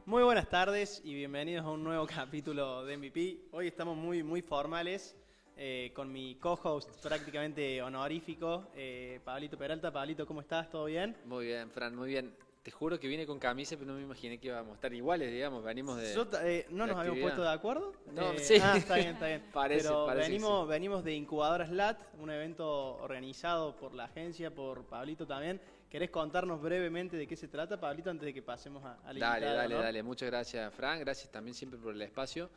Muy buenas tardes y bienvenidos a un nuevo capítulo de MVP. Hoy estamos muy formales con mi co-host prácticamente honorífico, Pablito Peralta. Pablito, ¿cómo estás? ¿Todo bien? Muy bien, Fran, muy bien. Te juro que vine con camisa, pero no me imaginé que íbamos a estar iguales, digamos. Venimos ¿No de nos habíamos actividad. puesto de acuerdo? No, sí. Está bien, está bien. Parece Pero que sí. venimos de Incubadoras LAT, un evento organizado por la agencia, por Pablito también. ¿Querés contarnos brevemente de qué se trata, Pablito, antes de que pasemos al invitado? Dale. Muchas gracias, Fran. Gracias también siempre por el espacio.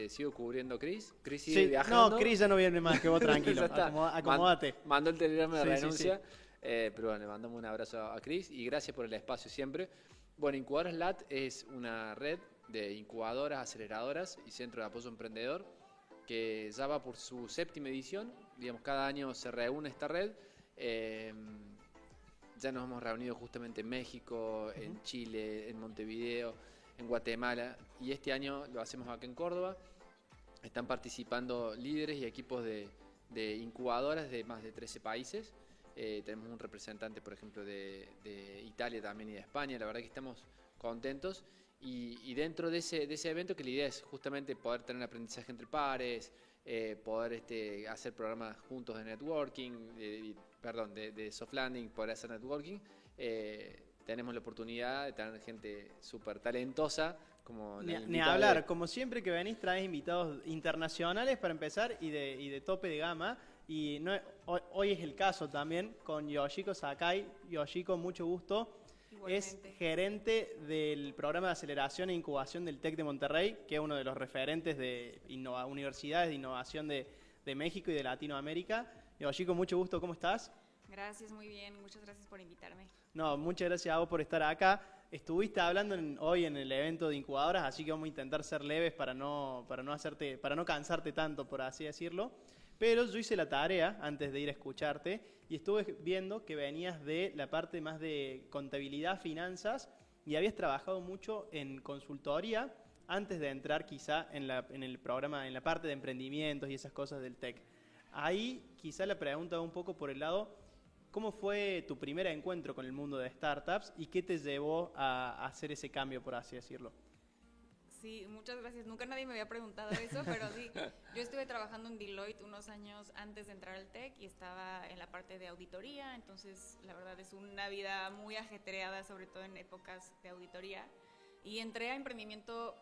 Sigo cubriendo a Chris. Chris sigue viajando. No, Chris ya no viene más, que vos tranquilo. Ya está. Acomódate. Mandó el telegrama de Sí, renuncia. sí. Pero bueno, le mandamos un abrazo a Chris y gracias por el espacio siempre. Bueno, Incubadoras LAT es una red de incubadoras, aceleradoras y centro de apoyo emprendedor que ya va por su 7ª edición. Digamos, cada año se reúne esta red. Ya nos hemos reunido justamente en México, en Chile, en Montevideo, en Guatemala y este año lo hacemos acá en Córdoba. Están participando líderes y equipos de incubadoras de más de 13 países. Tenemos un representante, por ejemplo, de Italia también y de España. La verdad que estamos contentos. Y dentro de ese evento, que la idea es justamente poder tener aprendizaje entre pares, poder hacer programas juntos de networking, de soft landing, poder hacer networking. Tenemos la oportunidad de tener gente súper talentosa. Como Ni hablar, como siempre que venís traes invitados internacionales para empezar y de tope de gama. Y hoy es el caso también con Yoshiko Sakai. Yoshiko, mucho gusto. Igualmente. Es gerente del programa de aceleración e incubación del TEC de Monterrey, que es uno de los referentes de universidades de innovación de México y de Latinoamérica. Yoshiko, mucho gusto, ¿cómo estás? Gracias, muy bien. Muchas gracias por invitarme. No, muchas gracias a vos por estar acá. Estuviste hablando hoy en el evento de incubadoras, así que vamos a intentar ser leves para no cansarte tanto, por así decirlo. Pero yo hice la tarea antes de ir a escucharte y estuve viendo que venías de la parte más de contabilidad, finanzas, y habías trabajado mucho en consultoría antes de entrar quizá en el programa, en la parte de emprendimientos y esas cosas del TEC. Ahí quizá la pregunta va un poco por el lado, ¿cómo fue tu primer encuentro con el mundo de startups y qué te llevó a hacer ese cambio, por así decirlo? Sí, muchas gracias. Nunca nadie me había preguntado eso, pero sí. Yo estuve trabajando en Deloitte unos años antes de entrar al TEC y estaba en la parte de auditoría, entonces la verdad es una vida muy ajetreada, sobre todo en épocas de auditoría. Y entré a emprendimiento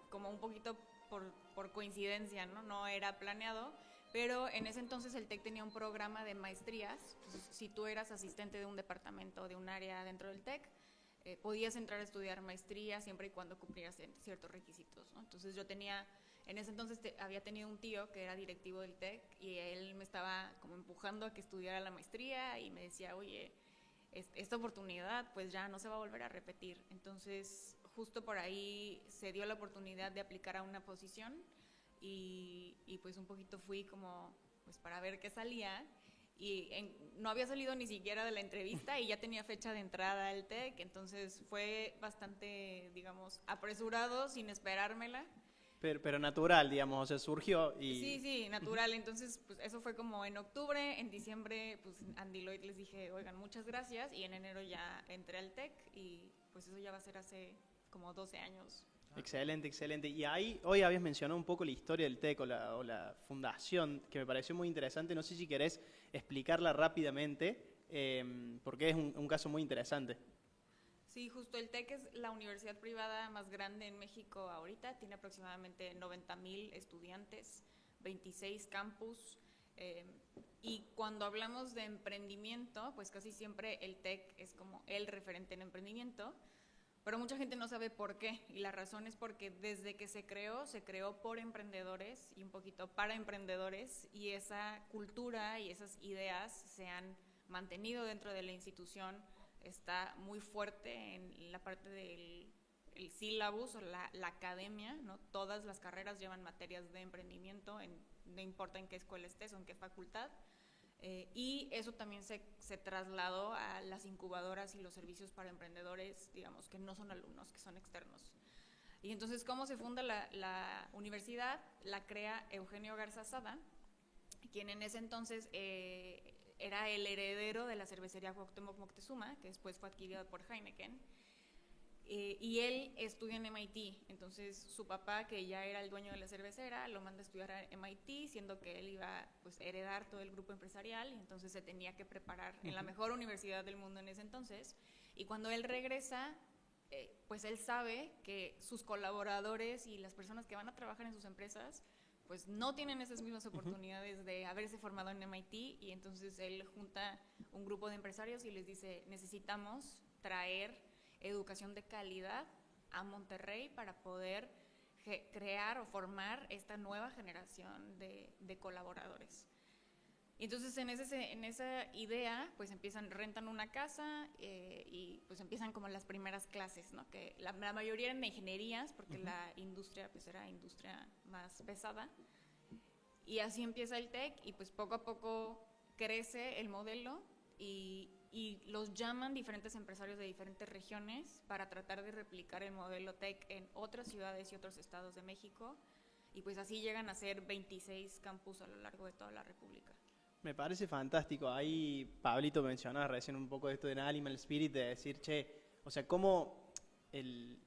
como un poquito por coincidencia, ¿no? No era planeado, pero en ese entonces el TEC tenía un programa de maestrías. Entonces, si tú eras asistente de un departamento, de un área dentro del TEC, podías entrar a estudiar maestría siempre y cuando cumplieras ciertos requisitos, ¿no? Entonces yo en ese entonces había tenido un tío que era directivo del TEC y él me estaba como empujando a que estudiara la maestría y me decía, oye, esta oportunidad pues ya no se va a volver a repetir. Entonces justo por ahí se dio la oportunidad de aplicar a una posición y pues un poquito fui como pues para ver qué salía. Y no había salido ni siquiera de la entrevista y ya tenía fecha de entrada al TEC, entonces fue bastante, digamos, apresurado, sin esperármela. Pero natural, digamos, o sea, surgió y... Sí, natural. Entonces, pues eso fue como en octubre. En diciembre, pues a Deloitte les dije, oigan, muchas gracias. Y en enero ya entré al TEC y pues eso ya va a ser hace como 12 años. Excelente. Y ahí, hoy habías mencionado un poco la historia del TEC o la fundación, que me pareció muy interesante. No sé si querés explicarla rápidamente, porque es un caso muy interesante. Sí, justo el TEC es la universidad privada más grande en México ahorita. Tiene aproximadamente 90,000 estudiantes, 26 campus. Y cuando hablamos de emprendimiento, pues casi siempre el TEC es como el referente en emprendimiento. Pero mucha gente no sabe por qué, y la razón es porque desde que se creó por emprendedores y un poquito para emprendedores, y esa cultura y esas ideas se han mantenido dentro de la institución. Está muy fuerte en la parte del sílabus o la academia, ¿no? Todas las carreras llevan materias de emprendimiento, no importa en qué escuela estés o en qué facultad. Y eso también se trasladó a las incubadoras y los servicios para emprendedores, digamos, que no son alumnos, que son externos. Y entonces, ¿cómo se funda la universidad? La crea Eugenio Garza Sada, quien en ese entonces era el heredero de la cervecería Cuauhtémoc Moctezuma, que después fue adquirida por Heineken. Y él estudia en MIT, entonces su papá, que ya era el dueño de la cervecera, lo manda a estudiar a MIT, siendo que él iba pues, a heredar todo el grupo empresarial, y entonces se tenía que preparar en la mejor universidad del mundo en ese entonces. Y cuando él regresa, pues él sabe que sus colaboradores y las personas que van a trabajar en sus empresas pues no tienen esas mismas oportunidades de haberse formado en MIT, y entonces él junta un grupo de empresarios y les dice, necesitamos traer educación de calidad a Monterrey para poder crear o formar esta nueva generación de colaboradores. Y entonces en esa idea pues rentan una casa y pues empiezan como las primeras clases, ¿no? Que la mayoría eran de ingenierías porque la industria pues era industria más pesada, y así empieza el TEC, y pues poco a poco crece el modelo y los llaman diferentes empresarios de diferentes regiones para tratar de replicar el modelo TEC en otras ciudades y otros estados de México, y pues así llegan a ser 26 campus a lo largo de toda la República. Me parece fantástico. Ahí Pablito mencionaba recién un poco de esto de Animal Spirit, de decir, o sea, cómo el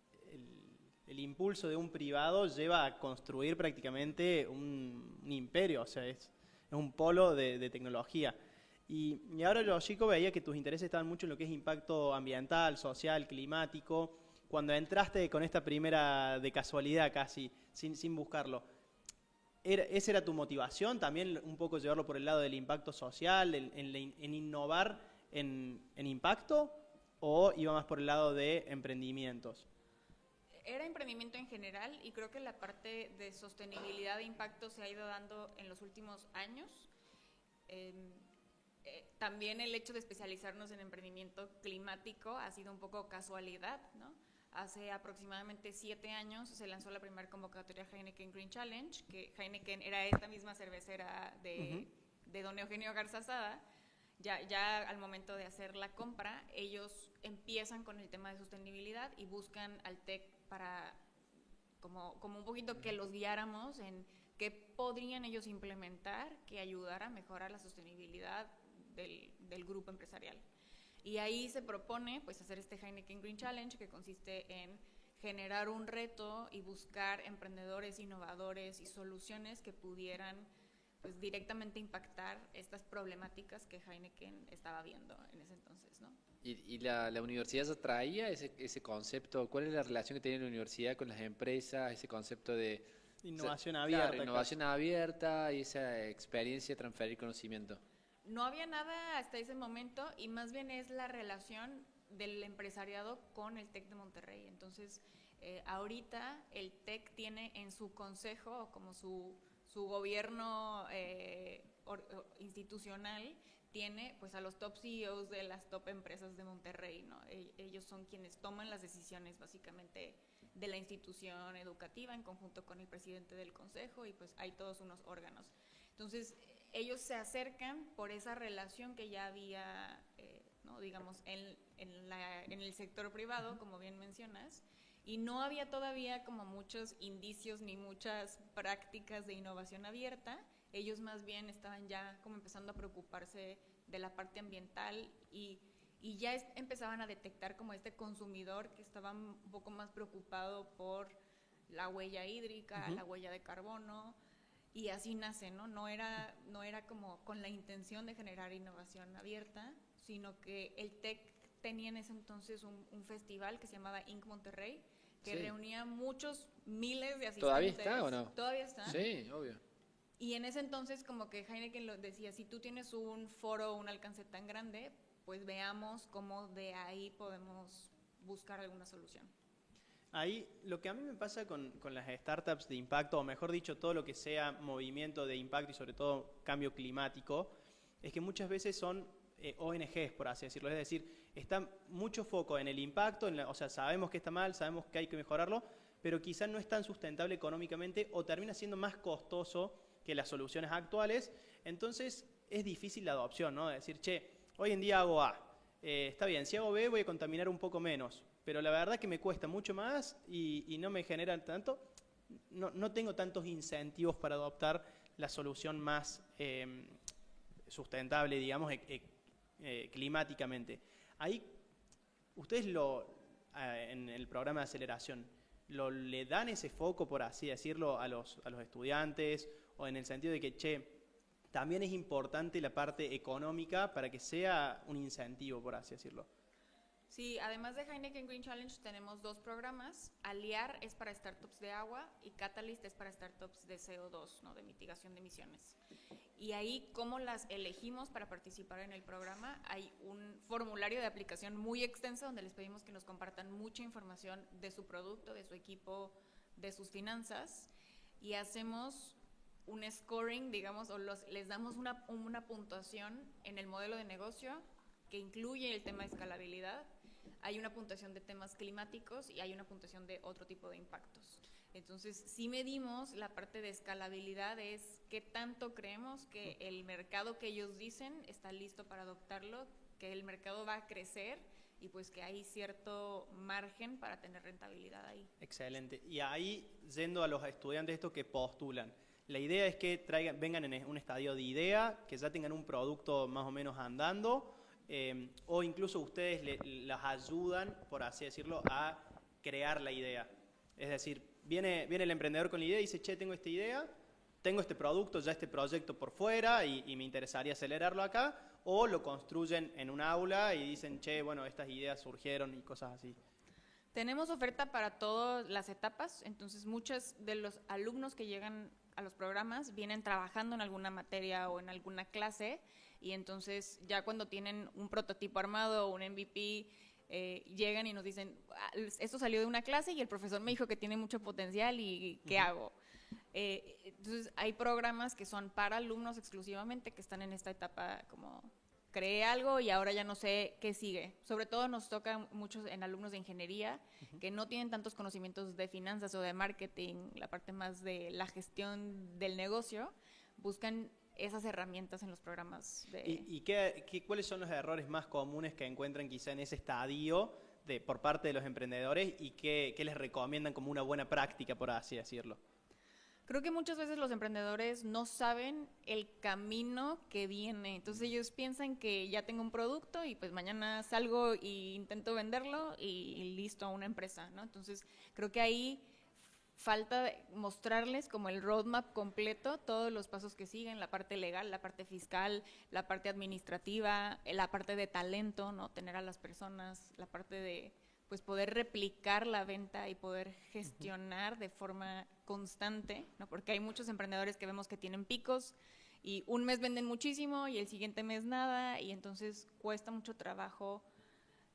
impulso de un privado lleva a construir prácticamente un imperio, o sea, es un polo de tecnología. Y ahora yo, chico, veía que tus intereses estaban mucho en lo que es impacto ambiental, social, climático. Cuando entraste con esta primera de casualidad casi, sin buscarlo, ¿esa era tu motivación también, un poco llevarlo por el lado del impacto social, en innovar en impacto, o iba más por el lado de emprendimientos? Era emprendimiento en general, y creo que la parte de sostenibilidad de impacto se ha ido dando en los últimos años. También el hecho de especializarnos en emprendimiento climático ha sido un poco casualidad, ¿no? Hace aproximadamente 7 años se lanzó la primera convocatoria Heineken Green Challenge, que Heineken era esta misma cervecera de don Eugenio Garza Sada. Ya al momento de hacer la compra, ellos empiezan con el tema de sostenibilidad y buscan al TEC para como un poquito que los guiáramos en qué podrían ellos implementar que ayudara a mejorar la sostenibilidad del grupo empresarial. Y ahí se propone pues hacer este Heineken Green Challenge, que consiste en generar un reto y buscar emprendedores, innovadores y soluciones que pudieran pues directamente impactar estas problemáticas que Heineken estaba viendo en ese entonces, ¿no? ¿Y la universidad ya traía ese concepto? ¿Cuál es la relación que tenía la universidad con las empresas? Ese concepto de innovación abierta. Claro, innovación abierta y esa experiencia de transferir conocimiento. No había nada hasta ese momento, y más bien es la relación del empresariado con el TEC de Monterrey. Entonces, ahorita el TEC tiene en su consejo, como su gobierno institucional, tiene pues a los top CEOs de las top empresas de Monterrey, ¿no? Ellos son quienes toman las decisiones básicamente de la institución educativa en conjunto con el presidente del consejo, y pues hay todos unos órganos. Entonces, ellos se acercan por esa relación que ya había, ¿no? digamos, en el sector privado, como bien mencionas, y no había todavía como muchos indicios ni muchas prácticas de innovación abierta. Ellos más bien estaban ya como empezando a preocuparse de la parte ambiental, y ya empezaban a detectar como este consumidor que estaba un poco más preocupado por la huella hídrica, la huella de carbono. Y así nace, ¿no? No era como con la intención de generar innovación abierta, sino que el TEC tenía en ese entonces un festival que se llamaba Inc. Monterrey, que reunía muchos miles de asistentes. ¿Todavía está o no? Todavía está. Sí, obvio. Y en ese entonces como que Heineken lo decía, si tú tienes un foro, un alcance tan grande, pues veamos cómo de ahí podemos buscar alguna solución. Ahí, lo que a mí me pasa con las startups de impacto, o mejor dicho, todo lo que sea movimiento de impacto y sobre todo cambio climático, es que muchas veces son ONGs, por así decirlo. Es decir, está mucho foco en el impacto, o sea, sabemos que está mal, sabemos que hay que mejorarlo, pero quizás no es tan sustentable económicamente o termina siendo más costoso que las soluciones actuales. Entonces, es difícil la adopción, ¿no? Es decir, hoy en día hago A, está bien, si hago B voy a contaminar un poco menos, pero la verdad que me cuesta mucho más y no me generan tanto, no tengo tantos incentivos para adoptar la solución más sustentable, digamos, climáticamente. Ahí, ¿ustedes en el programa de aceleración, ¿le dan ese foco, por así decirlo, a los estudiantes? O en el sentido de que, che, también es importante la parte económica para que sea un incentivo, por así decirlo. Sí, además de Heineken Green Challenge tenemos 2 programas. Aliar es para startups de agua y Catalyst es para startups de CO2, ¿no? De mitigación de emisiones. Y ahí, ¿cómo las elegimos para participar en el programa? Hay un formulario de aplicación muy extenso donde les pedimos que nos compartan mucha información de su producto, de su equipo, de sus finanzas, y hacemos un scoring, digamos, o les damos una puntuación en el modelo de negocio que incluye el tema de escalabilidad. Hay una puntuación de temas climáticos y hay una puntuación de otro tipo de impactos. Entonces, si medimos la parte de escalabilidad, es qué tanto creemos que el mercado que ellos dicen está listo para adoptarlo, que el mercado va a crecer y pues que hay cierto margen para tener rentabilidad ahí. Excelente. Y ahí, yendo a los estudiantes estos que postulan, la idea es que vengan en un estadio de idea, que ya tengan un producto más o menos andando, o incluso ustedes las ayudan, por así decirlo, a crear la idea. Es decir, viene el emprendedor con la idea y dice, che, tengo esta idea, tengo este producto, ya este proyecto por fuera y me interesaría acelerarlo acá, o lo construyen en un aula y dicen, che, bueno, estas ideas surgieron y cosas así. Tenemos oferta para todas las etapas, entonces muchos de los alumnos que llegan a los programas vienen trabajando en alguna materia o en alguna clase, y entonces ya cuando tienen un prototipo armado o un MVP, llegan y nos dicen, esto salió de una clase y el profesor me dijo que tiene mucho potencial y ¿qué hago? Entonces hay programas que son para alumnos exclusivamente que están en esta etapa como creé algo y ahora ya no sé qué sigue. Sobre todo nos toca muchos en alumnos de ingeniería que no tienen tantos conocimientos de finanzas o de marketing, la parte más de la gestión del negocio, buscan esas herramientas en los programas. ¿Y cuáles son los errores más comunes que encuentran quizá en ese estadio por parte de los emprendedores y qué les recomiendan como una buena práctica, por así decirlo? Creo que muchas veces los emprendedores no saben el camino que viene. Entonces ellos piensan que ya tengo un producto y pues mañana salgo e intento venderlo y listo, a una empresa, ¿no? Entonces creo que ahí falta mostrarles como el roadmap completo, todos los pasos que siguen, la parte legal, la parte fiscal, la parte administrativa, la parte de talento, ¿no? Tener a las personas, la parte de pues poder replicar la venta y poder gestionar de forma constante, ¿no? Porque hay muchos emprendedores que vemos que tienen picos y un mes venden muchísimo y el siguiente mes nada, y entonces cuesta mucho trabajo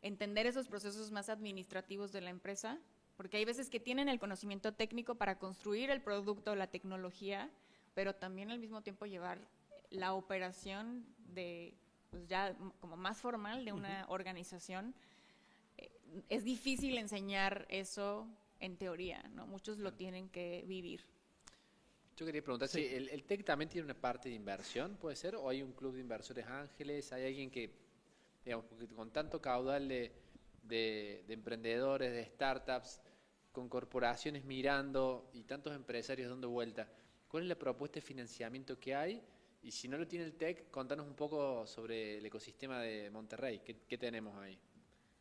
entender esos procesos más administrativos de la empresa, porque hay veces que tienen el conocimiento técnico para construir el producto o la tecnología, pero también al mismo tiempo llevar la operación de pues ya como más formal de una organización. Es difícil enseñar eso en teoría, ¿no? Muchos lo tienen que vivir. Yo quería preguntar si el TEC también tiene una parte de inversión, ¿puede ser? ¿O hay un club de inversores ángeles? ¿Hay alguien que, digamos, porque con tanto caudal de emprendedores, de startups, con corporaciones mirando y tantos empresarios dando vuelta, ¿cuál es la propuesta de financiamiento que hay? Y si no lo tiene el TEC, contanos un poco sobre el ecosistema de Monterrey. ¿Qué tenemos ahí?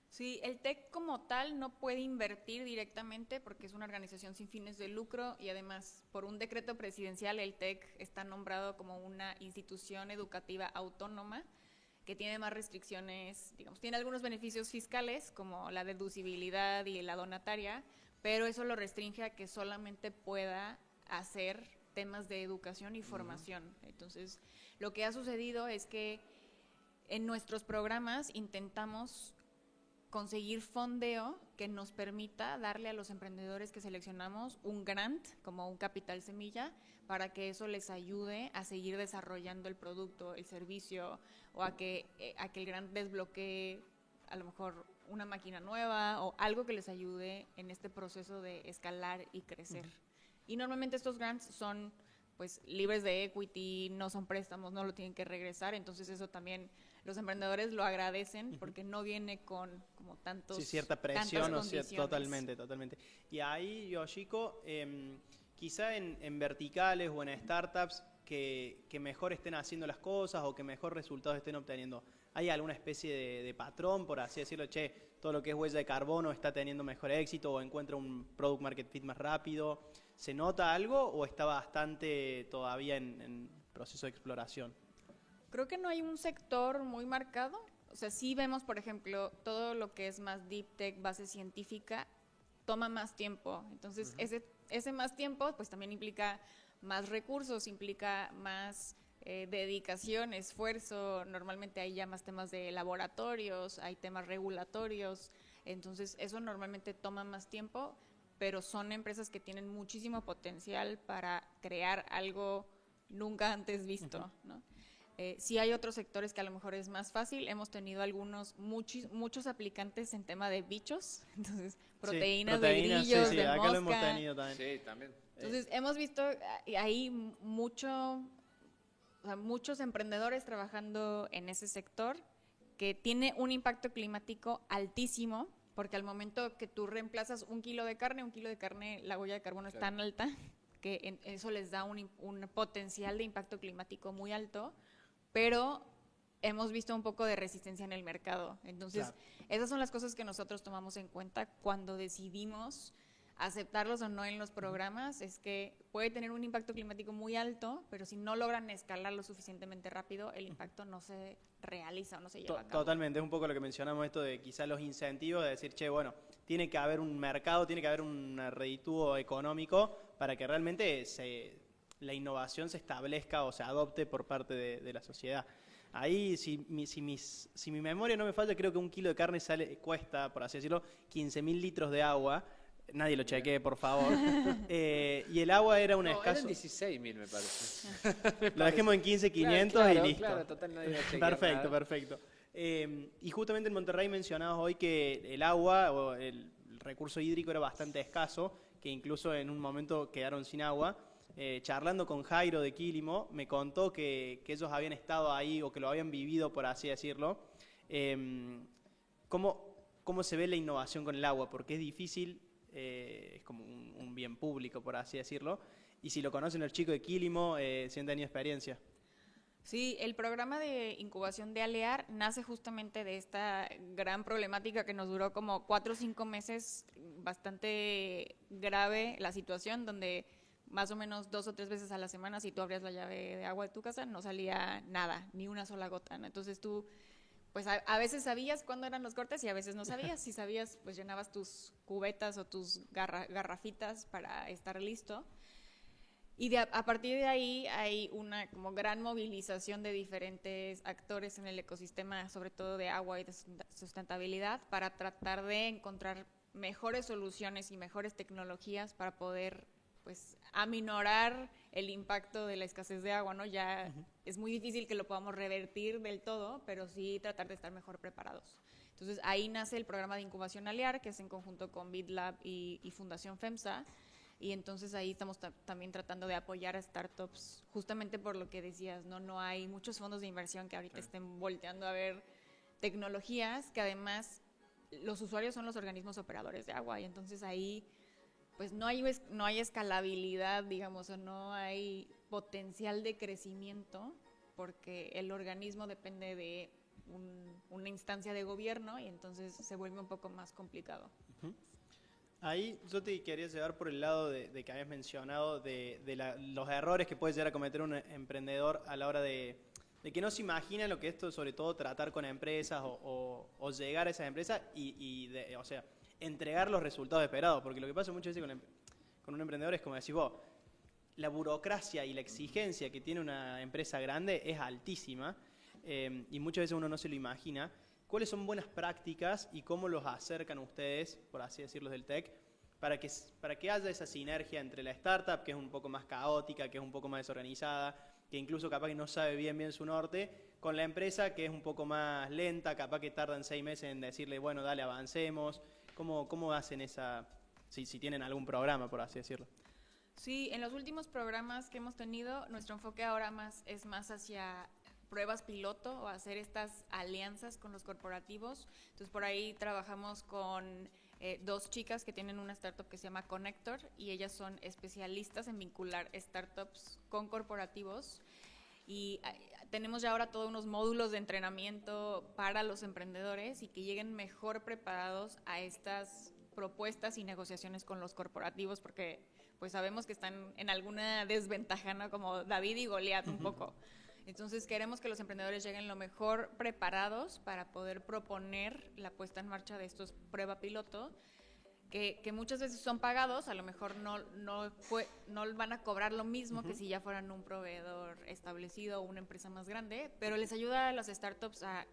Sí, el TEC como tal no puede invertir directamente porque es una organización sin fines de lucro y además por un decreto presidencial el TEC está nombrado como una institución educativa autónoma que tiene más restricciones, digamos, tiene algunos beneficios fiscales como la deducibilidad y la donataria, pero eso lo restringe a que solamente pueda hacer temas de educación y formación. Entonces, lo que ha sucedido es que en nuestros programas intentamos conseguir fondeo que nos permita darle a los emprendedores que seleccionamos un grant, como un capital semilla, para que eso les ayude a seguir desarrollando el producto, el servicio, o a que el grant desbloquee a lo mejor una máquina nueva o algo que les ayude en este proceso de escalar y crecer. Y normalmente estos grants son pues libres de equity, no son préstamos, no lo tienen que regresar, entonces eso también los emprendedores lo agradecen porque no viene con como tantos cierta presión o condiciones. Totalmente. Y ahí, Yoshiko, quizá en verticales o en startups que mejor estén haciendo las cosas o que mejor resultados estén obteniendo? ¿Hay alguna especie de patrón, por así decirlo? Che, todo lo que es huella de carbono está teniendo mejor éxito o encuentra un product market fit más rápido. ¿Se nota algo o está bastante todavía en proceso de exploración? Creo que no hay un sector muy marcado. O sea, sí vemos, por ejemplo, todo lo que es más deep tech, base científica, toma más tiempo. Entonces, ese más tiempo, pues también implica más recursos, implica más dedicación, esfuerzo. Normalmente hay ya más temas de laboratorios, hay temas regulatorios. Entonces, eso normalmente toma más tiempo, pero son empresas que tienen muchísimo potencial para crear algo nunca antes visto, ¿no? Sí hay otros sectores que a lo mejor es más fácil. Hemos tenido muchos aplicantes en tema de bichos, entonces proteínas de grillos, sí, de acá mosca. lo hemos tenido también. Sí, también. Entonces hemos visto ahí muchos emprendedores trabajando en ese sector que tiene un impacto climático altísimo, porque al momento que tú reemplazas un kilo de carne, la huella de carbono es tan alta que eso les da un potencial de impacto climático muy alto, pero hemos visto un poco de resistencia en el mercado. Entonces, esas son las cosas que nosotros tomamos en cuenta cuando decidimos aceptarlos o no en los programas. Es que puede tener un impacto climático muy alto, pero si no logran escalar lo suficientemente rápido, el impacto no se realiza o no se lleva a cabo. Totalmente, es un poco lo que mencionamos, esto de quizás los incentivos, de decir, che, bueno, tiene que haber un mercado, tiene que haber un reditúo económico para que realmente la innovación se establezca o se adopte por parte de la sociedad. Ahí, si mi memoria no me falla, creo que un kilo de carne cuesta, por así decirlo, 15.000 litros de agua. Nadie lo chequee, por favor. Y el agua era un escaso... eran 16.000, me parece. Lo dejemos en 15.500 claro, y listo. Claro, total, nadie va a chequear nada. Perfecto. Y justamente en Monterrey mencionabas hoy que el agua o el recurso hídrico era bastante escaso, que incluso en un momento quedaron sin agua. Charlando con Jairo de Quilimo, me contó que ellos habían estado ahí o que lo habían vivido, por así decirlo. ¿Cómo se ve la innovación con el agua? Porque es difícil, es como un bien público, por así decirlo. Y si lo conocen los chicos de Quilimo, si han tenido experiencia. Sí, el programa de incubación de Alear nace justamente de esta gran problemática que nos duró como 4 o 5 meses, bastante grave la situación, donde más o menos 2 o 3 veces a la semana, si tú abrías la llave de agua de tu casa, no salía nada, ni una sola gota, ¿no? Entonces tú, pues a veces sabías cuándo eran los cortes y a veces no sabías. Si sabías, pues llenabas tus cubetas o tus garrafitas para estar listo. Y a partir de ahí hay una como gran movilización de diferentes actores en el ecosistema, sobre todo de agua y de sustentabilidad, para tratar de encontrar mejores soluciones y mejores tecnologías para poder, pues, aminorar el impacto de la escasez de agua, ¿no? Ya es muy difícil que lo podamos revertir del todo, pero sí tratar de estar mejor preparados. Entonces ahí nace el programa de incubación Alear, que es en conjunto con BitLab y Fundación FEMSA. Y entonces ahí estamos también tratando de apoyar a startups, justamente por lo que decías, no hay muchos fondos de inversión que ahorita estén volteando a ver tecnologías, que además los usuarios son los organismos operadores de agua, y entonces ahí pues no hay escalabilidad, digamos, o no hay potencial de crecimiento, porque el organismo depende de una instancia de gobierno, y entonces se vuelve un poco más complicado. Ahí yo te quería llevar por el lado de que habías mencionado de los errores que puede llegar a cometer un emprendedor a la hora de que no se imagina lo que esto, sobre todo tratar con empresas o llegar a esas empresas o sea, entregar los resultados esperados. Porque lo que pasa muchas veces con un emprendedor es como decís vos, la burocracia y la exigencia que tiene una empresa grande es altísima, y muchas veces uno no se lo imagina. ¿Cuáles son buenas prácticas y cómo los acercan ustedes, por así decirlo, del tech, para que haya esa sinergia entre la startup, que es un poco más caótica, que es un poco más desorganizada, que incluso capaz que no sabe bien su norte, con la empresa que es un poco más lenta, capaz que tardan 6 meses en decirle, bueno, dale, avancemos? ¿Cómo hacen esa, si tienen algún programa, por así decirlo? Sí, en los últimos programas que hemos tenido, nuestro enfoque ahora es más hacia pruebas piloto o hacer estas alianzas con los corporativos. Entonces por ahí trabajamos con dos chicas que tienen una startup que se llama Connector y ellas son especialistas en vincular startups con corporativos. Y tenemos ya ahora todos unos módulos de entrenamiento para los emprendedores y que lleguen mejor preparados a estas propuestas y negociaciones con los corporativos, porque pues sabemos que están en alguna desventaja, ¿no? Como David y Goliat un poco. Entonces queremos que los emprendedores lleguen lo mejor preparados para poder proponer la puesta en marcha de estos prueba piloto, que muchas veces son pagados, a lo mejor no van a cobrar lo mismo que si ya fueran un proveedor establecido o una empresa más grande, pero les ayuda a las startups a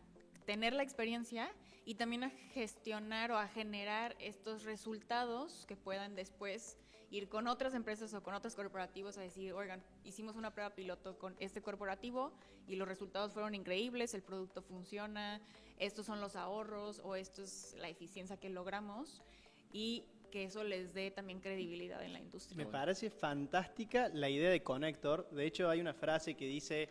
tener la experiencia y también a gestionar o a generar estos resultados que puedan después ir con otras empresas o con otros corporativos a decir, oigan, hicimos una prueba piloto con este corporativo y los resultados fueron increíbles, el producto funciona, estos son los ahorros o esto es la eficiencia que logramos, y que eso les dé también credibilidad en la industria. Me parece fantástica la idea de Connector. De hecho, hay una frase que dice,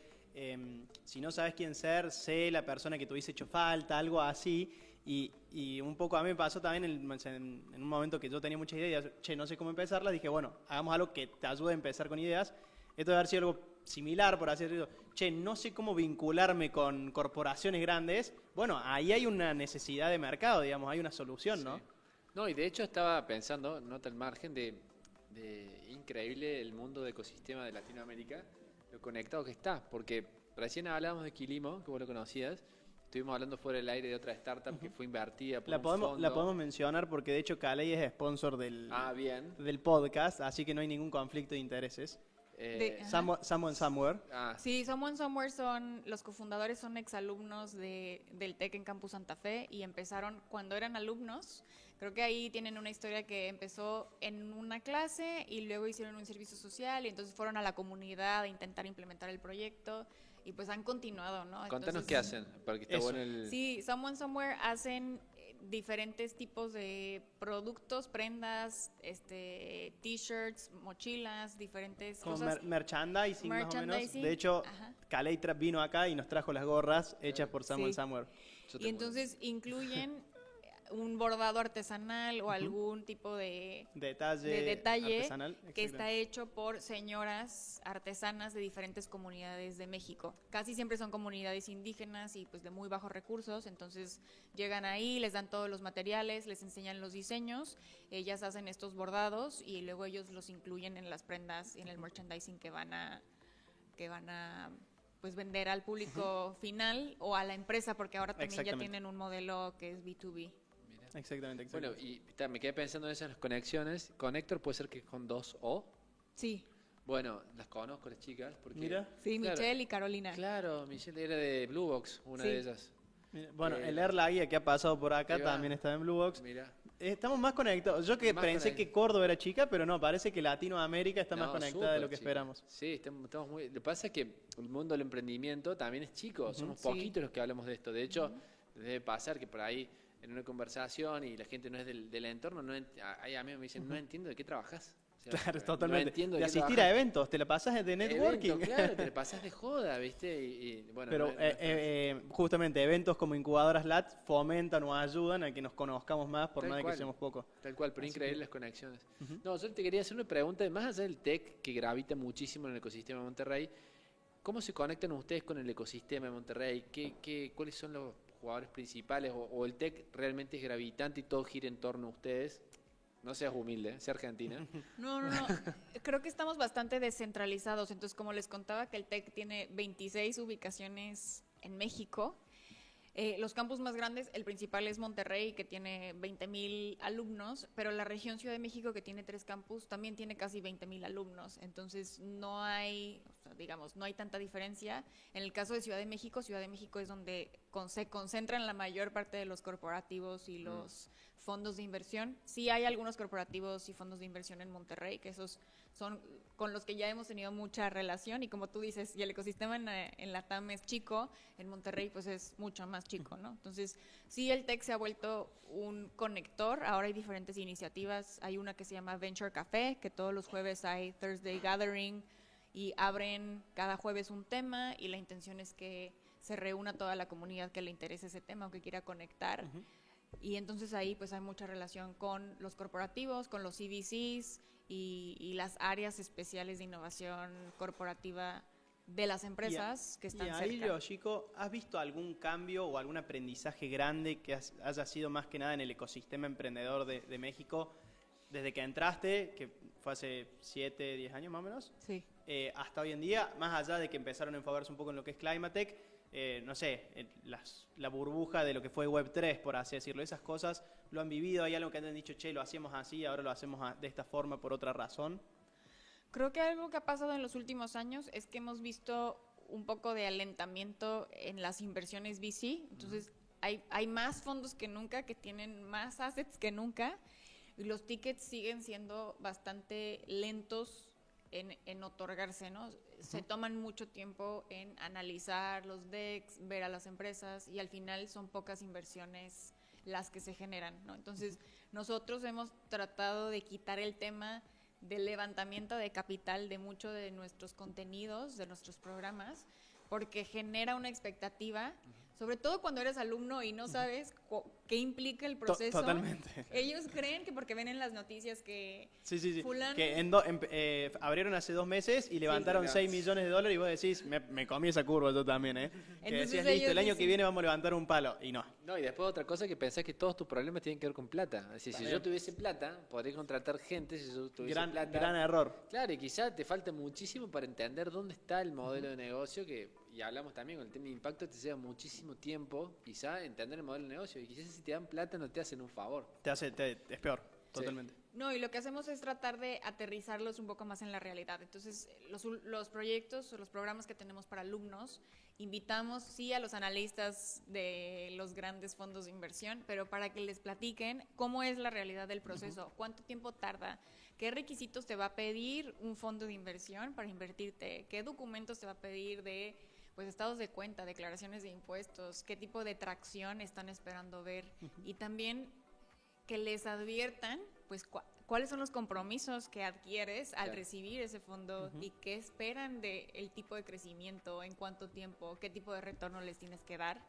si no sabes quién ser, sé la persona que te hubiese hecho falta, algo así. Y un poco a mí me pasó también en un momento que yo tenía muchas ideas, no sé cómo empezarlas, dije, bueno, hagamos algo que te ayude a empezar con ideas. Esto debe haber sido algo similar, por así decirlo. No sé cómo vincularme con corporaciones grandes. Bueno, ahí hay una necesidad de mercado, digamos, hay una solución, ¿no? Sí. No, y de hecho estaba pensando, nota al margen, de increíble el mundo de ecosistema de Latinoamérica, lo conectado que está, porque recién hablábamos de Quilimo, que vos lo conocías, estuvimos hablando fuera del aire de otra startup que fue invertida por un fondo. La podemos mencionar porque de hecho Caley es sponsor del podcast, así que no hay ningún conflicto de intereses. Someone Somewhere. Sí, Someone Somewhere los cofundadores son exalumnos del TEC en Campus Santa Fe y empezaron cuando eran alumnos. Creo que ahí tienen una historia que empezó en una clase y luego hicieron un servicio social y entonces fueron a la comunidad a intentar implementar el proyecto y pues han continuado, ¿no? Contanos qué hacen, para que esté bueno el... Sí, Someone Somewhere hacen diferentes tipos de productos, prendas, t-shirts, mochilas, diferentes cosas. Merchandising más o menos. De hecho, Caley vino acá y nos trajo las gorras hechas por Someone Somewhere. Y entonces incluyen un bordado artesanal o algún tipo de detalle artesanal, que está hecho por señoras artesanas de diferentes comunidades de México. Casi siempre son comunidades indígenas y pues de muy bajos recursos, entonces llegan ahí, les dan todos los materiales, les enseñan los diseños, ellas hacen estos bordados y luego ellos los incluyen en las prendas, en el merchandising que van a pues vender al público final o a la empresa, porque ahora también ya tienen un modelo que es B2B. Exactamente. Bueno, y me quedé pensando en esas conexiones. Connector puede ser que con 2 O. Sí. Bueno, las conozco las chicas. Porque, Mira. Sí, claro, Michelle y Carolina. Claro, Michelle era de Blue Box, una de ellas. Mira, bueno, el Erla Guía que ha pasado por acá también está en Blue Box. Mira. Estamos más conectados. Yo que pensé que Córdoba era chica, pero no, parece que Latinoamérica está más conectada de lo que esperamos. Sí, estamos muy... Lo que pasa es que el mundo del emprendimiento también es chico. Somos poquitos los que hablamos de esto. De hecho, debe pasar que por ahí en una conversación y la gente no es del entorno, ahí a mí me dicen, no entiendo de qué trabajas. O sea, claro, totalmente. No entiendo de asistir a eventos, te la pasas de networking. Claro, te la pasas de joda, ¿viste? Y bueno, pero justamente eventos como Incubadoras LAT fomentan o ayudan a que nos conozcamos más por más de que seamos pocos. Tal cual, pero increíbles las conexiones. No, yo te quería hacer una pregunta, más allá del tech que gravita muchísimo en el ecosistema de Monterrey, ¿cómo se conectan ustedes con el ecosistema de Monterrey? ¿Cuáles son los jugadores principales o el tech realmente es gravitante y todo gira en torno a ustedes? No seas humilde, sea argentina. No. Creo que estamos bastante descentralizados. Entonces, como les contaba que el tech tiene 26 ubicaciones en México, los campus más grandes, el principal es Monterrey, que tiene 20,000 alumnos, pero la región Ciudad de México, que tiene 3 campus, también tiene casi 20,000 alumnos. Entonces, no hay tanta diferencia. En el caso de Ciudad de México es donde se concentran la mayor parte de los corporativos y los fondos de inversión. Sí hay algunos corporativos y fondos de inversión en Monterrey, que esos son con los que ya hemos tenido mucha relación, y como tú dices, y el ecosistema en la TAM es chico, en Monterrey pues es mucho más chico, ¿no? Entonces, sí, el tech se ha vuelto un conector. Ahora hay diferentes iniciativas. Hay una que se llama Venture Café, que todos los jueves hay Thursday Gathering, y abren cada jueves un tema, y la intención es que se reúna toda la comunidad que le interese ese tema o que quiera conectar. Y entonces ahí pues hay mucha relación con los corporativos, con los CVCs y las áreas especiales de innovación corporativa de las empresas que están y ahí, cerca. Yoshiko, ¿has visto algún cambio o algún aprendizaje grande que haya sido más que nada en el ecosistema emprendedor de México desde que entraste, que fue hace 7, 10 años más o menos, Sí. hasta hoy en día, más allá de que empezaron a enfocarse un poco en lo que es Climatech, no sé, la burbuja de lo que fue Web3, por así decirlo, esas cosas, ¿lo han vivido? ¿Hay algo que han dicho, che, lo hacíamos así, ahora lo hacemos de esta forma por otra razón? Creo que algo que ha pasado en los últimos años es que hemos visto un poco de alentamiento en las inversiones VC. Entonces, hay más fondos que nunca, que tienen más assets que nunca, y los tickets siguen siendo bastante lentos en otorgarse, ¿no? Se toman mucho tiempo en analizar los decks, ver a las empresas, y al final son pocas inversiones las que se generan, ¿no? Entonces, nosotros hemos tratado de quitar el tema del levantamiento de capital de muchos de nuestros contenidos, de nuestros programas, porque genera una expectativa, sobre todo cuando eres alumno y no sabes qué implica el proceso. Totalmente. Ellos creen que porque ven en las noticias que Sí. fulano... Que abrieron hace 2 meses y levantaron Sí, 6 millones de dólares y vos decís, me comí esa curva yo también, ¿eh? Que Entonces decías, listo, el año ellos que dicen- viene vamos a levantar un palo. Y no. No, y después otra cosa que pensás que todos tus problemas tienen que ver con plata. Es decir, si yo tuviese plata, podría contratar gente si yo tuviese plata. Gran error. Claro, y quizá te falta muchísimo para entender dónde está el modelo de negocio, y hablamos también con el tema de impacto, te lleva muchísimo tiempo, quizá, entender el modelo de negocio, y quizás si te dan plata no te hacen un favor. Es peor, totalmente. No, y lo que hacemos es tratar de aterrizarlos un poco más en la realidad. Entonces, los proyectos o los programas que tenemos para alumnos, invitamos, sí, a los analistas de los grandes fondos de inversión, pero para que les platiquen cómo es la realidad del proceso, cuánto tiempo tarda, qué requisitos te va a pedir un fondo de inversión para invertirte, qué documentos te va a pedir de pues estados de cuenta, declaraciones de impuestos, qué tipo de tracción están esperando ver, y también que les adviertan pues cuáles son los compromisos que adquieres al recibir ese fondo y qué esperan del tipo de crecimiento, en cuánto tiempo, qué tipo de retorno les tienes que dar,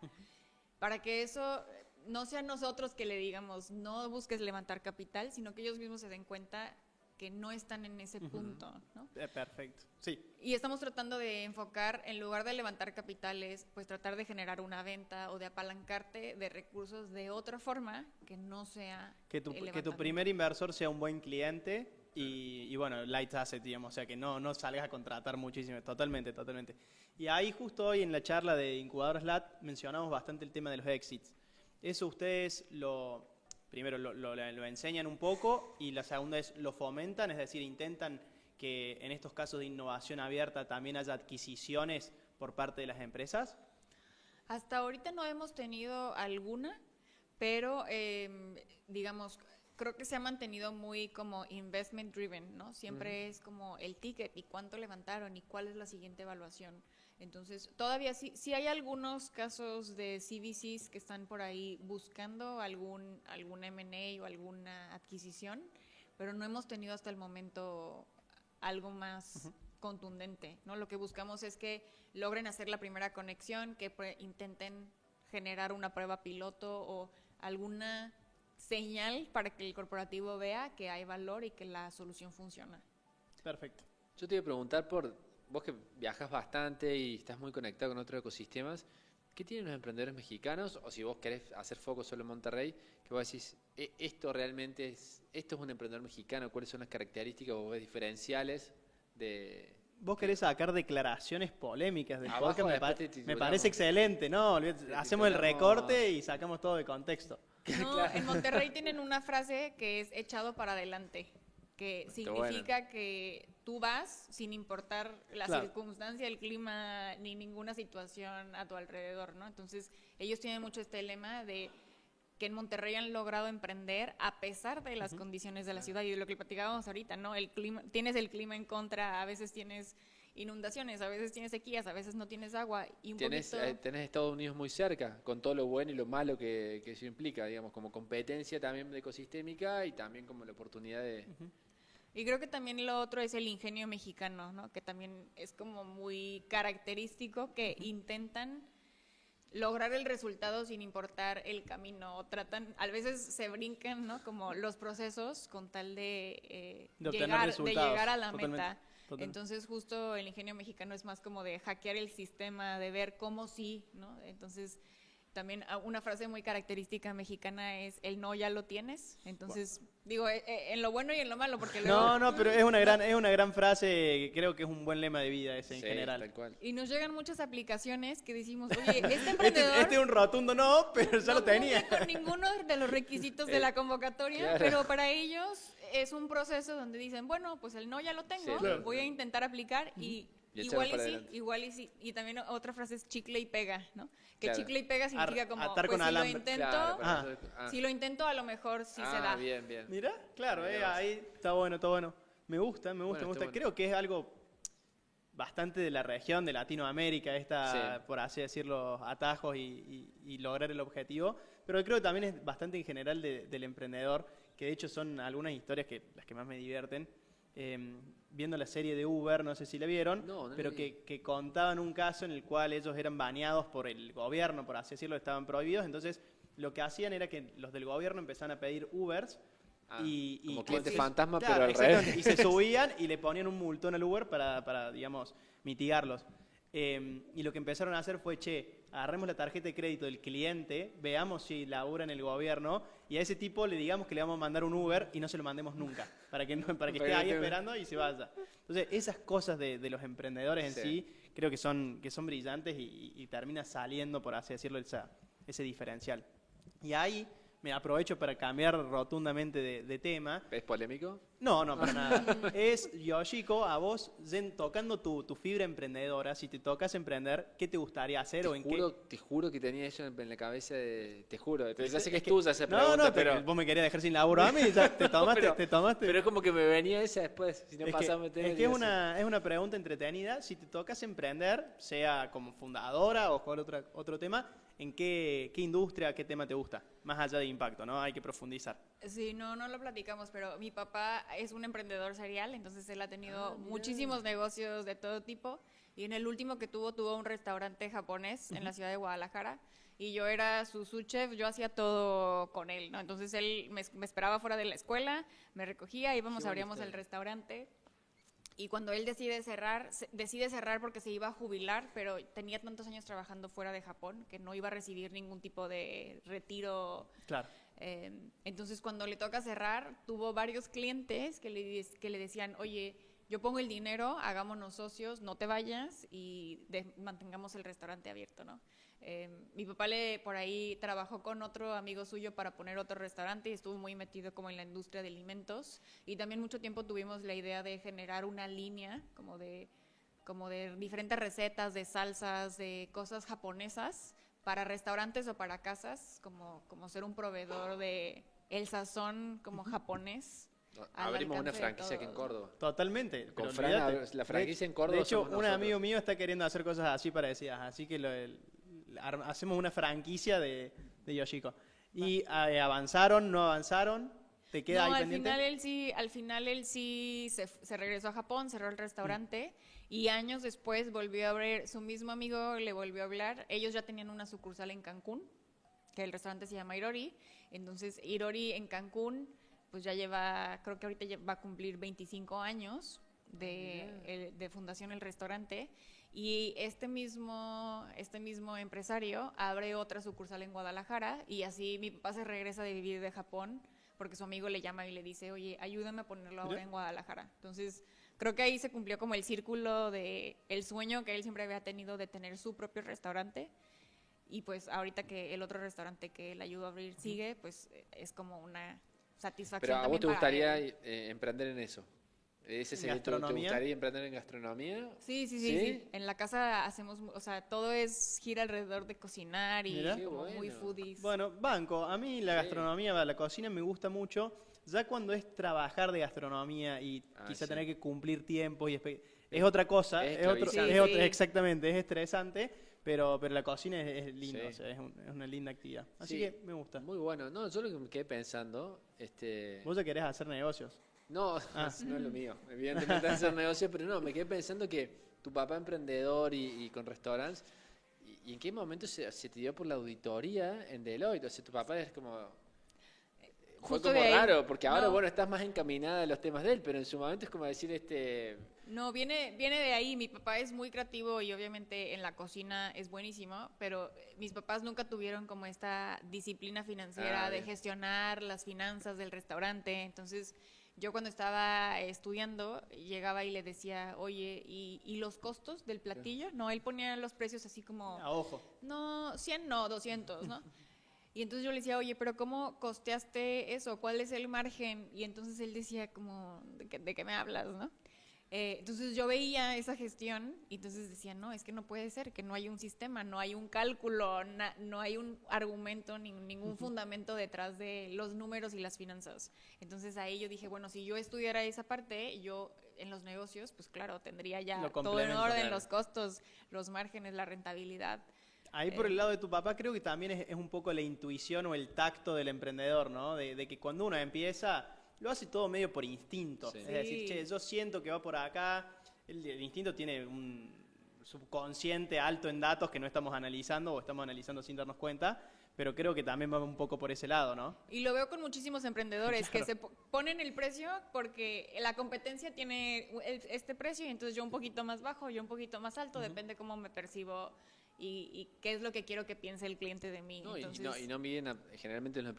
para que eso no sea nosotros que le digamos no busques levantar capital, sino que ellos mismos se den cuenta que no están en ese punto, ¿no? Perfecto, sí. Y estamos tratando de enfocar, en lugar de levantar capitales, pues tratar de generar una venta o de apalancarte de recursos de otra forma que no sea Que tu primer inversor sea un buen cliente y bueno, light asset, digamos, o sea, que no salgas a contratar muchísimo, totalmente. Y ahí justo hoy en la charla de Incubadoras LAT mencionamos bastante el tema de los exits. Eso ustedes primero lo enseñan un poco y la segunda es lo fomentan, es decir, intentan que en estos casos de innovación abierta también haya adquisiciones por parte de las empresas. Hasta ahorita no hemos tenido alguna, pero digamos, creo que se ha mantenido muy como investment driven, ¿no? Siempre es como el ticket y cuánto levantaron y cuál es la siguiente evaluación. Entonces, todavía sí hay algunos casos de CVCs que están por ahí buscando algún M&A o alguna adquisición, pero no hemos tenido hasta el momento algo más contundente, ¿no? Lo que buscamos es que logren hacer la primera conexión, que intenten generar una prueba piloto o alguna señal para que el corporativo vea que hay valor y que la solución funciona. Perfecto. Yo te iba a preguntar vos que viajas bastante y estás muy conectado con otros ecosistemas, ¿qué tienen los emprendedores mexicanos? O si vos querés hacer foco solo en Monterrey, que vos decís, esto es un emprendedor mexicano, ¿cuáles son las características o diferenciales de...? Vos querés sacar declaraciones polémicas del Abajo podcast, después me parece excelente, ¿no? Hacemos el titulamos- recorte y sacamos todo de contexto. No, en Monterrey tienen una frase que es echado para adelante, que significa que tú vas sin importar la circunstancia, el clima, ni ninguna situación a tu alrededor, ¿no? Entonces, ellos tienen mucho este lema de que en Monterrey han logrado emprender a pesar de las condiciones de la ciudad y de lo que platicábamos ahorita, ¿no? Tienes el clima en contra, a veces tienes inundaciones, a veces tienes sequías, a veces no tienes agua y Tenés Estados Unidos muy cerca, con todo lo bueno y lo malo que eso implica, digamos, como competencia también de ecosistémica y también como la oportunidad de... Y creo que también lo otro es el ingenio mexicano, ¿no? Que también es como muy característico, que intentan lograr el resultado sin importar el camino. Tratan, a veces se brincan, ¿no? Como los procesos con tal de llegar a la meta. Totalmente. Entonces, justo el ingenio mexicano es más como de hackear el sistema, de ver cómo sí, ¿no? Entonces, también una frase muy característica mexicana es el no ya lo tienes. Entonces, digo, en lo bueno y en lo malo, porque luego... No, pero es una gran frase, creo que es un buen lema de vida ese en general. Tal cual. Y nos llegan muchas aplicaciones que decimos, oye, este emprendedor... Este es un rotundo no, pero ya lo tenía. No cumple con ninguno de los requisitos de la convocatoria, claro. pero para ellos es un proceso donde dicen, bueno, pues el no ya lo tengo, claro. voy a intentar aplicar y igual y sí. Y también otra frase es chicle y pega, ¿no? Que claro. Chicle y pega significa como, atar pues con si alambre. Lo intento, si lo intento a lo mejor sí se da. Bien. Mira, claro, ahí está bueno. Me gusta. Bueno. Creo que es algo bastante de la región de Latinoamérica, por así decirlo, atajos y lograr el objetivo. Pero creo que también es bastante en general del emprendedor, que de hecho son algunas historias las que más me divierten. Viendo la serie de Uber, no sé si la vieron, pero que contaban un caso en el cual ellos eran baneados por el gobierno, por así decirlo, estaban prohibidos. Entonces, lo que hacían era que los del gobierno empezaban a pedir Ubers. Como cliente fantasma, claro, pero al revés. Y se subían y le ponían un multón al Uber para digamos, mitigarlos. Y lo que empezaron a hacer fue, agarremos la tarjeta de crédito del cliente, veamos si labura en el gobierno, y a ese tipo le digamos que le vamos a mandar un Uber y no se lo mandemos nunca, para que esté ahí esperando y se vaya. Entonces, esas cosas de los emprendedores en sí, creo que son brillantes y termina saliendo, por así decirlo, ese diferencial. Y ahí me aprovecho para cambiar rotundamente de tema. ¿Es polémico? No, para nada. Es, Yoshiko, a vos, tocando tu fibra emprendedora, si te tocas emprender, ¿qué te gustaría hacer Te juro que tenía eso en la cabeza, te juro. Ya sé que es tuya esa pregunta, no, pero... vos me querías dejar sin laburo a mí, ya te tomaste. Pero es como que me venía esa después, si no pasaba es que es una pregunta entretenida. Si te tocas emprender, sea como fundadora o con otro tema, ¿en qué industria, qué tema te gusta? Más allá de impacto, ¿no? Hay que profundizar. Sí, no lo platicamos, pero mi papá es un emprendedor serial, entonces él ha tenido muchísimos negocios de todo tipo, y en el último que tuvo un restaurante japonés en la ciudad de Guadalajara, y yo era su chef, yo hacía todo con él, ¿no? Entonces él me esperaba fuera de la escuela, me recogía, íbamos, abríamos el restaurante. Y cuando él decide cerrar porque se iba a jubilar, pero tenía tantos años trabajando fuera de Japón que no iba a recibir ningún tipo de retiro. Claro. Entonces, cuando le toca cerrar, tuvo varios clientes que le decían, oye, yo pongo el dinero, hagámonos socios, no te vayas y mantengamos el restaurante abierto, ¿no? Mi papá por ahí trabajó con otro amigo suyo para poner otro restaurante y estuvo muy metido como en la industria de alimentos, y también mucho tiempo tuvimos la idea de generar una línea como de diferentes recetas de salsas, de cosas japonesas para restaurantes o para casas, como ser un proveedor de el sazón como japonés. Abrimos una franquicia aquí en Córdoba. Totalmente. Con Fran, la franquicia en Córdoba. De hecho, un amigo mío está queriendo hacer cosas así parecidas, así que hacemos una franquicia de Yoshiko. ¿Y avanzaron, no avanzaron? ¿Te queda ahí pendiente? Al final él sí se regresó a Japón, cerró el restaurante y años después volvió a abrir, su mismo amigo le volvió a hablar. Ellos ya tenían una sucursal en Cancún, que el restaurante se llama Irori. Entonces Irori en Cancún pues ya creo que ahorita va a cumplir 25 años de fundación el restaurante, y este mismo empresario abre otra sucursal en Guadalajara, y así mi papá se regresa de vivir de Japón porque su amigo le llama y le dice, oye, ayúdame a ponerlo ahora en Guadalajara. Entonces creo que ahí se cumplió como el círculo de el sueño que él siempre había tenido de tener su propio restaurante, y pues ahorita que el otro restaurante que él ayudó a abrir sigue, pues es como una satisfacción. Pero a vos te gustaría emprender en eso. ¿Ese sería ¿Te gustaría emprender en gastronomía? Sí. En la casa hacemos, o sea, todo gira alrededor de cocinar y como muy foodies. Bueno, banco. A mí la gastronomía, la cocina me gusta mucho. Ya cuando es trabajar de gastronomía y quizá tener que cumplir tiempos y es otra cosa. Exactamente, es estresante. Pero la cocina es linda, o sea, es una linda actividad. Así que me gusta. Muy bueno. No, yo lo que me quedé pensando... ¿Vos ya querés hacer negocios? No, no es lo mío. Evidentemente hacer negocios, pero no, me quedé pensando que tu papá emprendedor y con restaurantes, ¿Y en qué momento se te dio por la auditoría en Deloitte? O sea, tu papá es como... Fue Justo como de ahí. raro, porque ahora, No. bueno, estás más encaminada a los temas de él, pero en su momento es como decir, No, viene de ahí. Mi papá es muy creativo y obviamente en la cocina es buenísimo, pero mis papás nunca tuvieron como esta disciplina financiera de bien. gestionar las finanzas del restaurante. Entonces, yo cuando estaba estudiando, llegaba y le decía, oye, ¿y los costos del platillo? No, él ponía los precios así como, A ojo. no, 100 no, 200, ¿no? Y entonces yo le decía, oye, pero ¿cómo costeaste eso? ¿Cuál es el margen? Y entonces él decía como, ¿de qué me hablas, no? Entonces yo veía esa gestión y entonces decía, no, es que no puede ser, que no hay un sistema, no hay un cálculo, no hay un argumento, ningún fundamento detrás de los números y las finanzas. Entonces ahí yo dije, bueno, si yo estudiara esa parte, yo en los negocios, pues claro, tendría ya Lo todo en complemento, orden, claro. los costos, los márgenes, la rentabilidad. Ahí por el lado de tu papá creo que también es un poco la intuición o el tacto del emprendedor, ¿no? De que cuando uno empieza, lo hace todo medio por instinto. Sí. Es decir, Sí. che, yo siento que va por acá. El instinto tiene un subconsciente alto en datos que no estamos analizando o estamos analizando sin darnos cuenta, pero creo que también va un poco por ese lado, ¿no? Y lo veo con muchísimos emprendedores Claro. que se ponen el precio porque la competencia tiene este precio y entonces yo un poquito más bajo, yo un poquito más alto, depende cómo me percibo y qué es lo que quiero que piense el cliente de mí. No, Entonces, y no miden, generalmente en los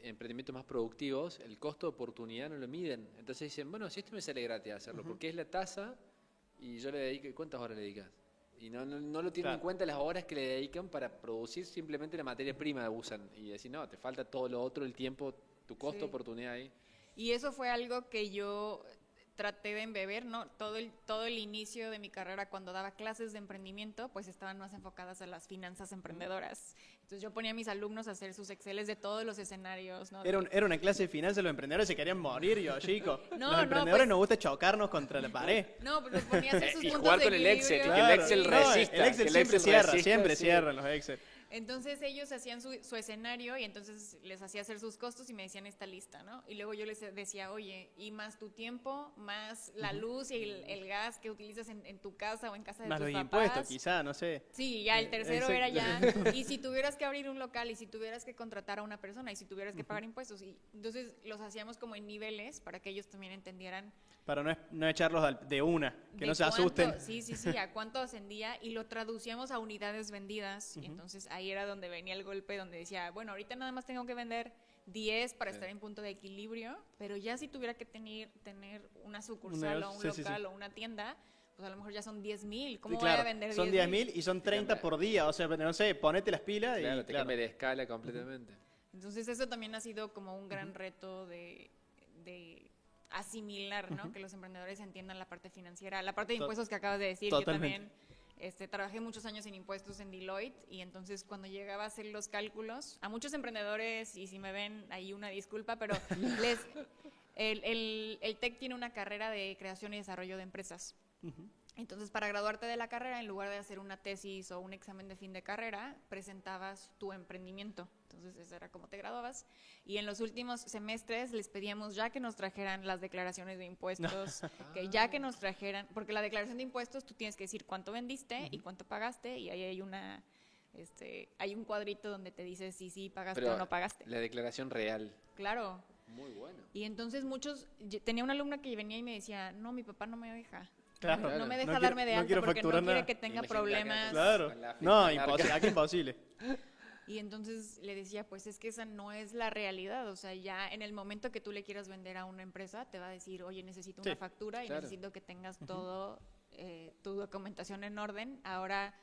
emprendimientos más productivos, el costo de oportunidad no lo miden. Entonces dicen, bueno, si esto me sale gratis hacerlo, porque es la tasa y yo le dedico, ¿y cuántas horas le dedicas? Y no lo tienen Claro. en cuenta las horas que le dedican para producir simplemente la materia prima que usan. Y decir, no, te falta todo lo otro, el tiempo, tu costo, Sí. oportunidad ahí. y eso fue algo que yo traté de embeber, ¿no? Todo el inicio de mi carrera cuando daba clases de emprendimiento, pues estaban más enfocadas a las finanzas emprendedoras. Entonces yo ponía a mis alumnos a hacer sus exceles de todos los escenarios, ¿no? Era una clase de finanzas, los emprendedores se querían morir, yo, chico. No, Los emprendedores pues- nos gusta chocarnos contra la pared. No, pues los ponía a hacer sus Y puntos jugar de con el Excel, equilibrio. que el Excel No, resista, el Excel que el siempre Excel cierra, resista, siempre sí. cierran los Excel. Entonces ellos hacían su escenario y entonces les hacía hacer sus costos y me decían esta lista, ¿no? Y luego yo les decía, oye, y más tu tiempo, más la luz y el gas que utilizas en tu casa o en casa de Más tus los papás. impuestos, quizá, no sé. Sí, ya el tercero Exacto. era ya, y si tuvieras que abrir un local, y si tuvieras que contratar a una persona, y si tuvieras que pagar impuestos, y entonces los hacíamos como en niveles para que ellos también entendieran Para no echarlos de una, que de no se cuánto- asusten. Sí, a cuánto ascendía, y lo traducíamos a unidades vendidas, y entonces ahí era donde venía el golpe, donde decía, bueno, ahorita nada más tengo que vender 10 para Sí. estar en punto de equilibrio, pero ya si tuviera que tener una sucursal o un Sí, sí, local sí. o una tienda, pues a lo mejor ya son 10,000, Sí, ¿cómo claro, voy a vender son 10.000 y son 30 por día, o sea, no sé, ponete las pilas Claro, y te claro. cambia de escala completamente. Entonces eso también ha sido como un gran reto de asimilar, ¿no? Que los emprendedores entiendan la parte financiera, la parte de To- impuestos que acabas de decir. totalmente. Yo también trabajé muchos años en impuestos en Deloitte y entonces cuando llegaba a hacer los cálculos, a muchos emprendedores, y si me ven ahí una disculpa, pero el TEC tiene una carrera de creación y desarrollo de empresas. Entonces, para graduarte de la carrera, en lugar de hacer una tesis o un examen de fin de carrera, presentabas tu emprendimiento. Entonces, eso era como te graduabas. Y en los últimos semestres les pedíamos ya que nos trajeran las declaraciones de impuestos, que ya que nos trajeran, porque la declaración de impuestos tú tienes que decir cuánto vendiste y cuánto pagaste, y ahí hay hay un cuadrito donde te dice si sí pagaste Pero o no pagaste. la declaración real. Claro. Muy bueno. Y entonces tenía una alumna que venía y me decía, no, mi papá no me deja. Claro. No me deja No quiero- darme de no alta quiero porque no facturar quiere nada. que tenga Imagínate problemas. acá, Claro. Con la No, finca imposible, larga. aquí imposible. Y entonces le decía, pues es que esa no es la realidad. O sea, ya en el momento que tú le quieras vender a una empresa, te va a decir, oye, necesito una Sí, factura y claro. necesito que tengas todo, tu documentación en orden. Ahora,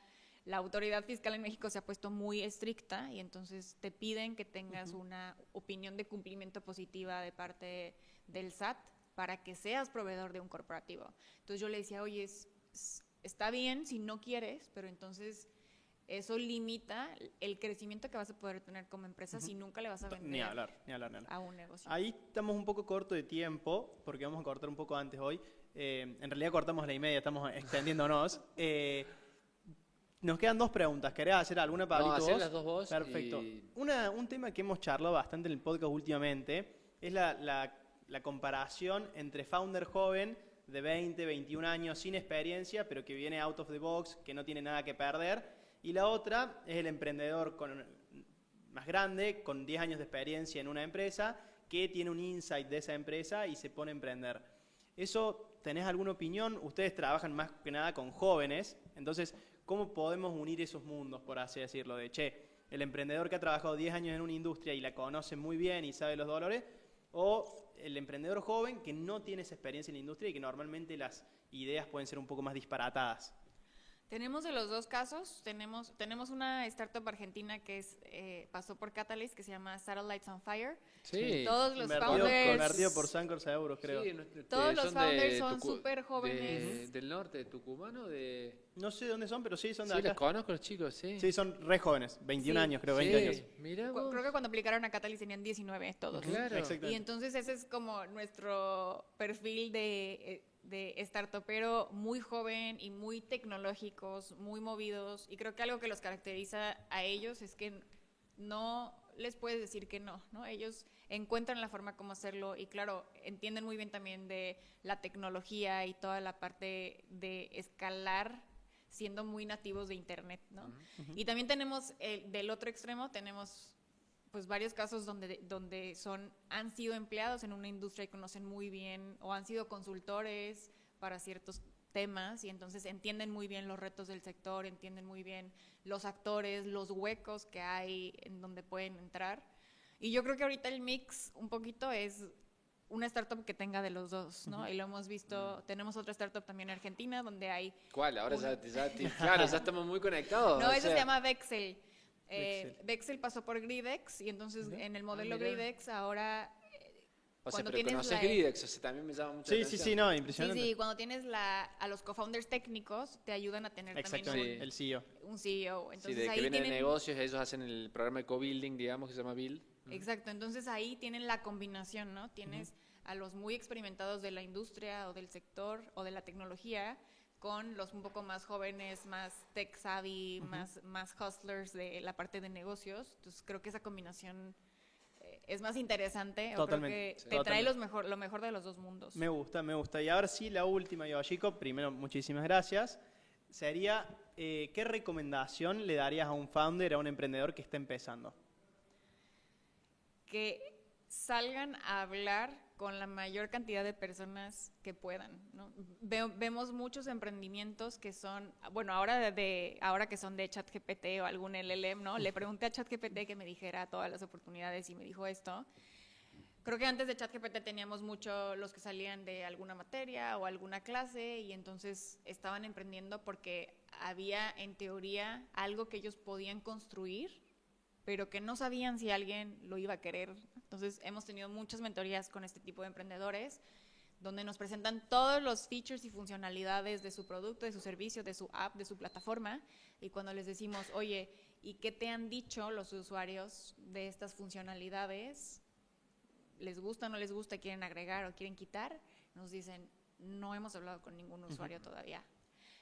la autoridad fiscal en México se ha puesto muy estricta y entonces te piden que tengas una opinión de cumplimiento positiva de parte del SAT para que seas proveedor de un corporativo. Entonces yo le decía, oye, está bien si no quieres, pero entonces eso limita el crecimiento que vas a poder tener como empresa si nunca le vas a vender Ni hablar, ni hablar, ni hablar. a un negocio. Ahí estamos un poco corto de tiempo, porque vamos a cortar un poco antes hoy. En realidad cortamos la y media, estamos extendiéndonos. Nos quedan dos preguntas. ¿Querés hacer alguna, Pablito, No, hacer vos? las dos vos Perfecto. y- Un tema que hemos charlado bastante en el podcast últimamente es la comparación entre founder joven de 20, 21 años sin experiencia, pero que viene out of the box, que no tiene nada que perder, Y la otra es el emprendedor más grande, con 10 años de experiencia en una empresa, que tiene un insight de esa empresa y se pone a emprender. Eso, ¿tenés alguna opinión? Ustedes trabajan más que nada con jóvenes, entonces, ¿cómo podemos unir esos mundos, por así decirlo? De, el emprendedor que ha trabajado 10 años en una industria y la conoce muy bien y sabe los dolores, o el emprendedor joven que no tiene esa experiencia en la industria y que normalmente las ideas pueden ser un poco más disparatadas. Tenemos de los dos casos. Tenemos una startup argentina que pasó por Catalyst, que se llama Satellites on Fire. Sí. Todos los Convertido por Sancor Seguros, creo. Sí, todos los founders son súper jóvenes. Del norte, de Tucumán o de... No sé de dónde son, pero sí son de Sí, acá. los conozco los chicos, sí. Sí, son re jóvenes, 21 Sí. años, creo, 20 años. Mirá vos. Creo que cuando aplicaron a Catalyst tenían 19 todos. Claro. Exactamente. Y entonces ese es como nuestro perfil de startupero muy joven y muy tecnológicos, muy movidos. Y creo que algo que los caracteriza a ellos es que no les puedes decir que no, ¿no? Ellos encuentran la forma como hacerlo y claro, entienden muy bien también de la tecnología y toda la parte de escalar siendo muy nativos de internet, ¿no? Uh-huh. Y también tenemos del otro extremo, tenemos pues varios casos donde han sido empleados en una industria y conocen muy bien o han sido consultores para ciertos temas y entonces entienden muy bien los retos del sector, entienden muy bien los actores, los huecos que hay en donde pueden entrar. Y yo creo que ahorita el mix un poquito es una startup que tenga de los dos, ¿no? Uh-huh. Y lo hemos visto, tenemos otra startup también en Argentina donde hay... ¿Cuál? Ahora claro, ya estamos muy conectados. No, eso se llama Vexel. Vexel pasó por Gridex y entonces en el modelo Gridex ahora... O sea, pero conoces Gridex, o sea, también me llama mucho la atención. Sí, no, impresionante. Sí, cuando tienes a los co-founders técnicos, te ayudan a tener también el CEO. Un CEO. Entonces, sí, de ahí que vienen de tienen... negocios, ellos hacen el programa de co-building, digamos, que se llama Build. Exacto, entonces ahí tienen la combinación, ¿no? Tienes a los muy experimentados de la industria o del sector o de la tecnología con los un poco más jóvenes, más tech savvy, más hustlers de la parte de negocios. Entonces creo que esa combinación es más interesante. Totalmente. O creo que te trae lo mejor de los dos mundos. Me gusta. Y ahora sí, la última, Yoshiko. Primero, muchísimas gracias. Sería, ¿qué recomendación le darías a un founder, a un emprendedor que está empezando? Que salgan a hablar con la mayor cantidad de personas que puedan, ¿no? Vemos muchos emprendimientos que son, bueno, ahora que son de ChatGPT o algún LLM, ¿no? Le pregunté a ChatGPT que me dijera todas las oportunidades y me dijo esto. Creo que antes de ChatGPT teníamos mucho los que salían de alguna materia o alguna clase y entonces estaban emprendiendo porque había en teoría algo que ellos podían construir, pero que no sabían si alguien lo iba a querer. Entonces hemos tenido muchas mentorías con este tipo de emprendedores donde nos presentan todos los features y funcionalidades de su producto, de su servicio, de su app, de su plataforma y cuando les decimos, oye, ¿y qué te han dicho los usuarios de estas funcionalidades? ¿Les gusta, no les gusta, quieren agregar o quieren quitar? Nos dicen, no hemos hablado con ningún usuario todavía.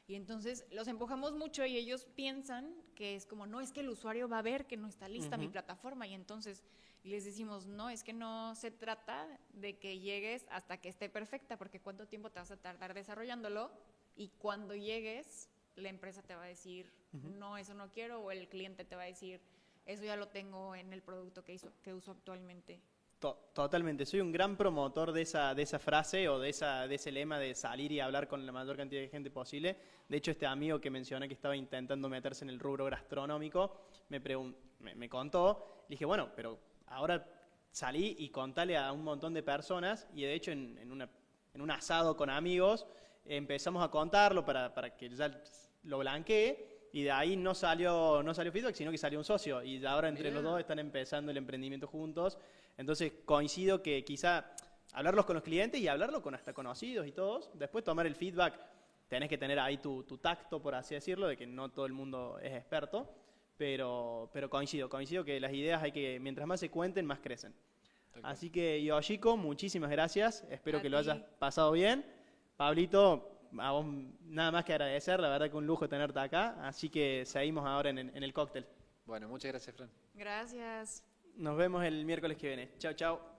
Y entonces los empujamos mucho y ellos piensan que es como, no, es que el usuario va a ver que no está lista mi plataforma y entonces les decimos, no, es que no se trata de que llegues hasta que esté perfecta, porque cuánto tiempo te vas a tardar desarrollándolo y cuando llegues la empresa te va a decir, no, eso no quiero, o el cliente te va a decir, eso ya lo tengo en el producto que uso actualmente. Totalmente, soy un gran promotor de esa frase o de ese lema de salir y hablar con la mayor cantidad de gente posible. De hecho, este amigo que mencioné que estaba intentando meterse en el rubro gastronómico me contó, le dije, bueno, pero ahora salí y contale a un montón de personas y de hecho en un asado con amigos empezamos a contarlo para que ya lo blanquee y de ahí no salió feedback, sino que salió un socio y ahora entre los dos están empezando el emprendimiento juntos. Entonces coincido que quizá hablarlos con los clientes y hablarlo con hasta conocidos y todos, después tomar el feedback, tenés que tener ahí tu tacto, por así decirlo, de que no todo el mundo es experto, pero coincido que las ideas mientras más se cuenten, más crecen. Así que Yoshiko, muchísimas gracias, espero que lo hayas pasado bien. Pablito, a vos nada más que agradecer, la verdad que un lujo tenerte acá, así que seguimos ahora en el cóctel. Bueno, muchas gracias, Fran. Gracias. Nos vemos el miércoles que viene. Chao, chao.